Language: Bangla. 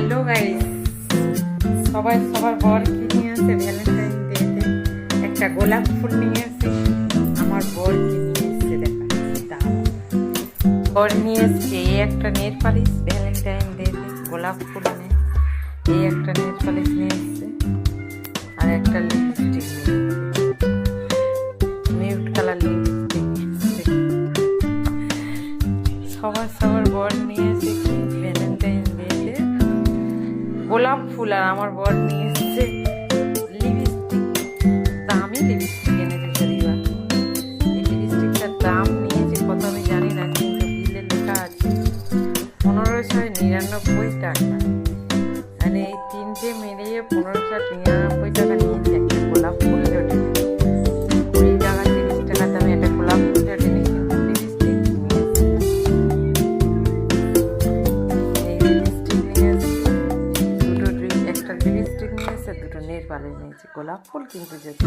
হ্যালো গাইস, সবাই সবার বর কি নিয়ে আসে ভ্যালেন্টাইন ডেতে একটা গোলাপ ফুল নিয়ে আসে। আমার বর কি নিয়ে এসছে দেখা দাম। বর নিয়ে এসছে এই একটা নেল পালিশ ভ্যালেন্টাইন ডেতে গোলাপ ফুল নিয়ে, এই একটা নেল পালিশ নিয়ে এসছে আর একটা লিপস্টিক মিউট কালার লিপস্টিক নিয়ে এসছে। সবার বর নিয়ে এসে কি ভ্যালেন্টাইন ডেতে গোলাপ ফুল, আর আমার বর নিয়ে এসছে লিপস্টিক। দামি লিপস্টিক এনেছে শরীরা। এই লিপস্টিকটার দাম নিয়েছে কত আমি জানি না, কিন্তু বিলে লেখা আছে 1599 টাকা। মানে এই তিনটে মিলিয়ে 1599 টাকা নিয়েছে একটা গোলাপ ফুলের ওঠে। 20 টাকা 30 টাকা দামে একটা গোলাপ ফুলের ওঠে নেই, কিন্তু লিপস্টিক নিয়েছে। এই লিপস্টিক নিয়েছে একটা লিপস্টিক নিয়েছে, দুটো নেল পালিশ নিয়েছে। গোলাপ ফুল কিন্তু যদি